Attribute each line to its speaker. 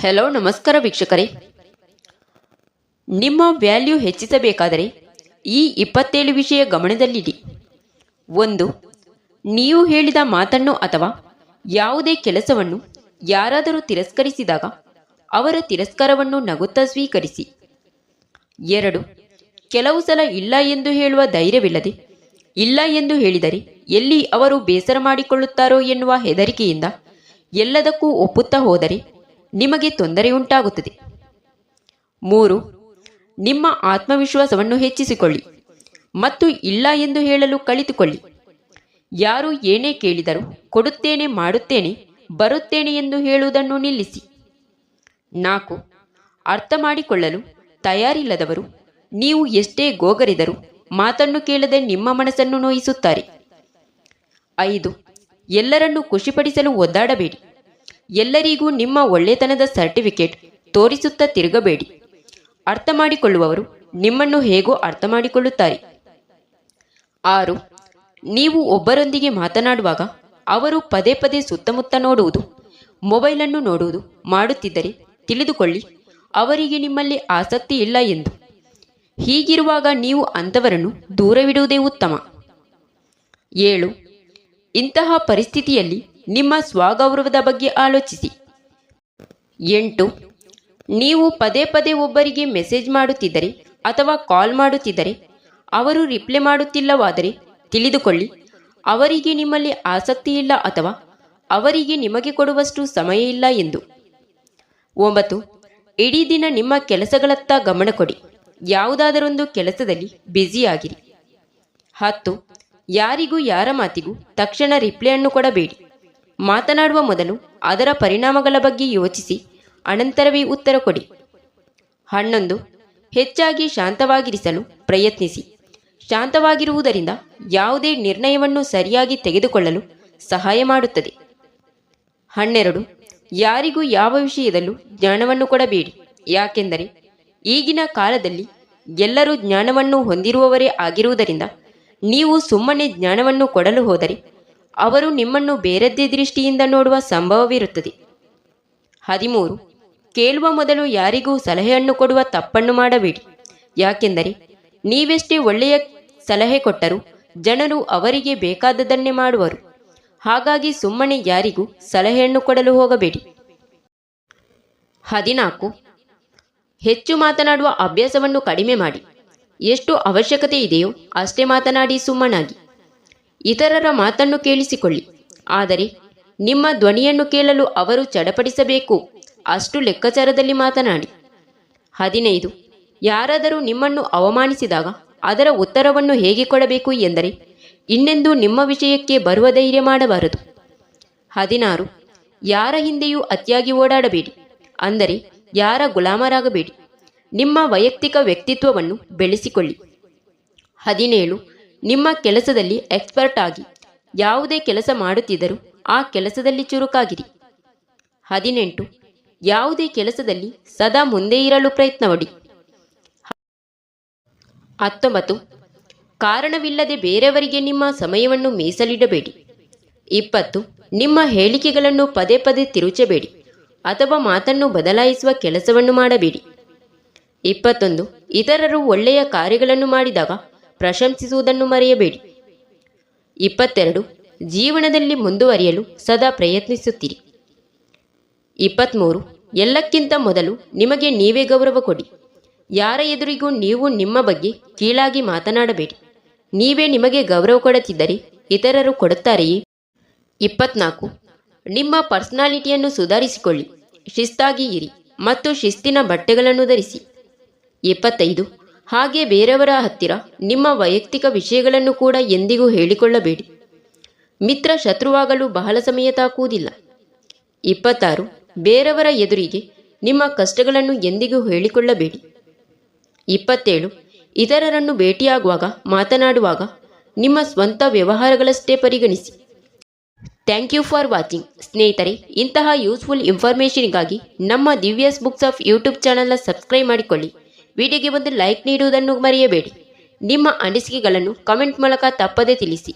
Speaker 1: Hello ನಮಸ್ಕಾರ ವೀಕ್ಷಕರೇ. ನಿಮ್ಮ ವ್ಯಾಲ್ಯೂ ಹೆಚ್ಚಿಸಬೇಕಾದರೆ ಈ 27 ವಿಷಯ ಗಮನದಲ್ಲಿಡಿ. 1. ನೀವು ಹೇಳಿದ ಮಾತನ್ನು ಅಥವಾ ಯಾವುದೇ ಕೆಲಸವನ್ನು ಯಾರಾದರೂ ತಿರಸ್ಕರಿಸಿದಾಗ ಅವರ ತಿರಸ್ಕಾರವನ್ನು ನಗುತ್ತಾ ಸ್ವೀಕರಿಸಿ. 2. ಕೆಲವು ಸಲ ಇಲ್ಲ ಎಂದು ಹೇಳುವ ಧೈರ್ಯವಿಲ್ಲದೆ ಇಲ್ಲ ಎಂದು ಹೇಳಿದರೆ ಎಲ್ಲಿ ಅವರು ಬೇಸರ ಮಾಡಿಕೊಳ್ಳುತ್ತಾರೋ ಎನ್ನುವ ಹೆದರಿಕೆಯಿಂದ ಎಲ್ಲದಕ್ಕೂ ಒಪ್ಪುತ್ತಾ ಹೋದರೆ ನಿಮಗೆ ತೊಂದರೆಯುಂಟಾಗುತ್ತದೆ. 3. ನಿಮ್ಮ ಆತ್ಮವಿಶ್ವಾಸವನ್ನು ಹೆಚ್ಚಿಸಿಕೊಳ್ಳಿ ಮತ್ತು ಇಲ್ಲ ಎಂದು ಹೇಳಲು ಕಲಿತುಕೊಳ್ಳಿ. ಯಾರು ಏನೇ ಕೇಳಿದರೂ ಕೊಡುತ್ತೇನೆ, ಮಾಡುತ್ತೇನೆ, ಬರುತ್ತೇನೆ ಎಂದು ಹೇಳುವುದನ್ನು ನಿಲ್ಲಿಸಿ. 4. ಅರ್ಥ ಮಾಡಿಕೊಳ್ಳಲು ತಯಾರಿಲ್ಲದವರು ನೀವು ಎಷ್ಟೇ ಗೋಗರಿದರೂ ಮಾತನ್ನು ಕೇಳದೆ ನಿಮ್ಮ ಮನಸ್ಸನ್ನು ನೋಯಿಸುತ್ತಾರೆ. 5. ಎಲ್ಲರನ್ನೂ ಖುಷಿಪಡಿಸಲು ಒದ್ದಾಡಬೇಡಿ. ಎಲ್ಲರಿಗೂ ನಿಮ್ಮ ಒಳ್ಳೆತನದ ಸರ್ಟಿಫಿಕೇಟ್ ತೋರಿಸುತ್ತಾ ತಿರುಗಬೇಡಿ. ಅರ್ಥ ಮಾಡಿಕೊಳ್ಳುವವರು ನಿಮ್ಮನ್ನು ಹೇಗೋ ಅರ್ಥ ಮಾಡಿಕೊಳ್ಳುತ್ತಾರೆ. 6. ನೀವು ಒಬ್ಬರೊಂದಿಗೆ ಮಾತನಾಡುವಾಗ ಅವರು ಪದೇ ಪದೇ ಸುತ್ತಮುತ್ತ ನೋಡುವುದು, ಮೊಬೈಲನ್ನು ನೋಡುವುದು ಮಾಡುತ್ತಿದ್ದರೆ ತಿಳಿದುಕೊಳ್ಳಿ ಅವರಿಗೆ ನಿಮ್ಮಲ್ಲಿ ಆಸಕ್ತಿ ಇಲ್ಲ ಎಂದು. ಹೀಗಿರುವಾಗ ನೀವು ಅಂಥವರನ್ನು ದೂರವಿಡುವುದೇ ಉತ್ತಮ. 7. ಇಂತಹ ಪರಿಸ್ಥಿತಿಯಲ್ಲಿ ನಿಮ್ಮ ಸ್ವಗೌರವದ ಬಗ್ಗೆ ಆಲೋಚಿಸಿ. 8. ನೀವು ಪದೇ ಪದೇ ಒಬ್ಬರಿಗೆ ಮೆಸೇಜ್ ಮಾಡುತ್ತಿದ್ದರೆ ಅಥವಾ ಕಾಲ್ ಮಾಡುತ್ತಿದ್ದರೆ ಅವರು ರಿಪ್ಲೈ ಮಾಡುತ್ತಿಲ್ಲವಾದರೆ ತಿಳಿದುಕೊಳ್ಳಿ ಅವರಿಗೆ ನಿಮ್ಮಲ್ಲಿ ಆಸಕ್ತಿ ಇಲ್ಲ ಅಥವಾ ಅವರಿಗೆ ನಿಮಗೆ ಕೊಡುವಷ್ಟು ಸಮಯ ಇಲ್ಲ ಎಂದು. 9. ಇಡೀ ದಿನ ನಿಮ್ಮ ಕೆಲಸಗಳತ್ತ ಗಮನ ಕೊಡಿ. ಯಾವುದಾದರೊಂದು ಕೆಲಸದಲ್ಲಿ ಬ್ಯುಸಿಯಾಗಿರಿ. 10. ಯಾರಿಗೂ ಯಾರ ಮಾತಿಗೂ ತಕ್ಷಣ ರಿಪ್ಲೈಯನ್ನು ಕೊಡಬೇಡಿ. ಮಾತನಾಡುವ ಮೊದಲು ಅದರ ಪರಿಣಾಮಗಳ ಬಗ್ಗೆ ಯೋಚಿಸಿ ಅನಂತರವೇ ಉತ್ತರ ಕೊಡಿ. 11. ಹೆಚ್ಚಾಗಿ ಶಾಂತವಾಗಿರಿಸಲು ಪ್ರಯತ್ನಿಸಿ. ಶಾಂತವಾಗಿರುವುದರಿಂದ ಯಾವುದೇ ನಿರ್ಣಯವನ್ನು ಸರಿಯಾಗಿ ತೆಗೆದುಕೊಳ್ಳಲು ಸಹಾಯ ಮಾಡುತ್ತದೆ. 12. ಯಾರಿಗೂ ಯಾವ ವಿಷಯದಲ್ಲೂ ಜ್ಞಾನವನ್ನು ಕೊಡಬೇಡಿ. ಯಾಕೆಂದರೆ ಈಗಿನ ಕಾಲದಲ್ಲಿ ಎಲ್ಲರೂ ಜ್ಞಾನವನ್ನು ಹೊಂದಿರುವವರೇ ಆಗಿರುವುದರಿಂದ ನೀವು ಸುಮ್ಮನೆ ಜ್ಞಾನವನ್ನು ಕೊಡಲು ಹೋದರೆ ಅವರು ನಿಮ್ಮನ್ನು ಬೇರೆದ್ದೇ ದೃಷ್ಟಿಯಿಂದ ನೋಡುವ ಸಂಭವವಿರುತ್ತದೆ. 13. ಕೇಳುವ ಮೊದಲು ಯಾರಿಗೂ ಸಲಹೆಯನ್ನು ಕೊಡುವ ತಪ್ಪನ್ನು ಮಾಡಬೇಡಿ. ಯಾಕೆಂದರೆ ನೀವೆಷ್ಟೇ ಒಳ್ಳೆಯ ಸಲಹೆ ಕೊಟ್ಟರೂ ಜನರು ಅವರಿಗೆ ಬೇಕಾದದನ್ನೇ ಮಾಡುವರು. ಹಾಗಾಗಿ ಸುಮ್ಮನೆ ಯಾರಿಗೂ ಸಲಹೆಯನ್ನು ಕೊಡಲು ಹೋಗಬೇಡಿ. 14. ಹೆಚ್ಚು ಮಾತನಾಡುವ ಅಭ್ಯಾಸವನ್ನು ಕಡಿಮೆ ಮಾಡಿ. ಎಷ್ಟು ಅವಶ್ಯಕತೆ ಇದೆಯೋ ಅಷ್ಟೇ ಮಾತನಾಡಿ ಸುಮ್ಮನಾಗಿ. ಇತರರ ಮಾತನ್ನು ಕೇಳಿಸಿಕೊಳ್ಳಿ, ಆದರೆ ನಿಮ್ಮ ಧ್ವನಿಯನ್ನು ಕೇಳಲು ಅವರು ಚಡಪಡಿಸಬೇಕು ಅಷ್ಟು ಲೆಕ್ಕಾಚಾರದಲ್ಲಿ ಮಾತನಾಡಿ. 15. ಯಾರಾದರೂ ನಿಮ್ಮನ್ನು ಅವಮಾನಿಸಿದಾಗ ಅದರ ಉತ್ತರವನ್ನು ಹೇಗೆ ಕೊಡಬೇಕು ಎಂದರೆ ಇನ್ನೆಂದೂ ನಿಮ್ಮ ವಿಷಯಕ್ಕೆ ಬರುವ ಧೈರ್ಯ ಮಾಡಬಾರದು. 16. ಯಾರ ಹಿಂದೆಯೂ ಅತಿಯಾಗಿ ಓಡಾಡಬೇಡಿ, ಅಂದರೆ ಯಾರ ಗುಲಾಮರಾಗಬೇಡಿ. ನಿಮ್ಮ ವೈಯಕ್ತಿಕ ವ್ಯಕ್ತಿತ್ವವನ್ನು ಬೆಳೆಸಿಕೊಳ್ಳಿ. 17. ನಿಮ್ಮ ಕೆಲಸದಲ್ಲಿ ಎಕ್ಸ್ಪರ್ಟ್ ಆಗಿ ಯಾವುದೇ ಕೆಲಸ ಮಾಡುತ್ತಿದ್ದರೂ ಆ ಕೆಲಸದಲ್ಲಿ ಚುರುಕಾಗಿರಿ. 18. ಯಾವುದೇ ಕೆಲಸದಲ್ಲಿ ಸದಾ ಮುಂದೆ ಇರಲು ಪ್ರಯತ್ನಪಡಿ. 19. ಕಾರಣವಿಲ್ಲದೆ ಬೇರೆಯವರಿಗೆ ನಿಮ್ಮ ಸಮಯವನ್ನು ಮೀಸಲಿಡಬೇಡಿ. 20. ನಿಮ್ಮ ಹೇಳಿಕೆಗಳನ್ನು ಪದೇ ಪದೇ ತಿರುಚಬೇಡಿ ಅಥವಾ ಮಾತನ್ನು ಬದಲಾಯಿಸುವ ಕೆಲಸವನ್ನು ಮಾಡಬೇಡಿ. 21. ಇತರರು ಒಳ್ಳೆಯ ಕಾರ್ಯಗಳನ್ನು ಮಾಡಿದಾಗ ಪ್ರಶಂಸಿಸುವುದನ್ನು ಮರೆಯಬೇಡಿ. 22. ಜೀವನದಲ್ಲಿ ಮುಂದುವರಿಯಲು ಸದಾ ಪ್ರಯತ್ನಿಸುತ್ತೀರಿ. 23. ಎಲ್ಲಕ್ಕಿಂತ ಮೊದಲು ನಿಮಗೆ ನೀವೇ ಗೌರವ ಕೊಡಿ. ಯಾರ ಎದುರಿಗೂ ನೀವು ನಿಮ್ಮ ಬಗ್ಗೆ ಕೀಳಾಗಿ ಮಾತನಾಡಬೇಡಿ. ನೀವೇ ನಿಮಗೆ ಗೌರವ ಕೊಡುತ್ತಿದ್ದರೆ ಇತರರು ಕೊಡುತ್ತಾರೆಯೇ? 24. ನಿಮ್ಮ ಪರ್ಸನಾಲಿಟಿಯನ್ನು ಸುಧಾರಿಸಿಕೊಳ್ಳಿ. ಶಿಸ್ತಾಗಿ ಇರಿ ಮತ್ತು ಶಿಸ್ತಿನ ಬಟ್ಟೆಗಳನ್ನು ಧರಿಸಿ. 25. ಹಾಗೆ ಬೇರೆಯವರ ಹತ್ತಿರ ನಿಮ್ಮ ವೈಯಕ್ತಿಕ ವಿಷಯಗಳನ್ನು ಕೂಡ ಎಂದಿಗೂ ಹೇಳಿಕೊಳ್ಳಬೇಡಿ. ಮಿತ್ರ ಶತ್ರುವಾಗಲು ಬಹಳ ಸಮಯ ತಾಕುವುದಿಲ್ಲ. 26. ಬೇರೆಯವರ ಎದುರಿಗೆ ನಿಮ್ಮ ಕಷ್ಟಗಳನ್ನು ಎಂದಿಗೂ ಹೇಳಿಕೊಳ್ಳಬೇಡಿ. 27. ಇತರರನ್ನು ಭೇಟಿಯಾಗುವಾಗ ಮಾತನಾಡುವಾಗ ನಿಮ್ಮ ಸ್ವಂತ ವ್ಯವಹಾರಗಳಷ್ಟೇ ಪರಿಗಣಿಸಿ. Thank you for watching. ಸ್ನೇಹಿತರೆ, ಇಂತಹ ಯೂಸ್ಫುಲ್ ಇನ್ಫಾರ್ಮೇಷನ್ಗಾಗಿ ನಮ್ಮ ದಿವ್ಯಾಸ್ ಬುಕ್ಸ್ ಆಫ್ ಯೂಟ್ಯೂಬ್ ಚಾನಲ್ನ ಸಬ್ಸ್ಕ್ರೈಬ್ ಮಾಡಿಕೊಳ್ಳಿ. ವಿಡಿಯೋಗೆ ಒಂದು ಲೈಕ್ ನೀಡುವುದನ್ನು ಮರೆಯಬೇಡಿ. ನಿಮ್ಮ ಅನಿಸಿಕೆಗಳನ್ನು ಕಮೆಂಟ್ ಮೂಲಕ ತಪ್ಪದೇ ತಿಳಿಸಿ.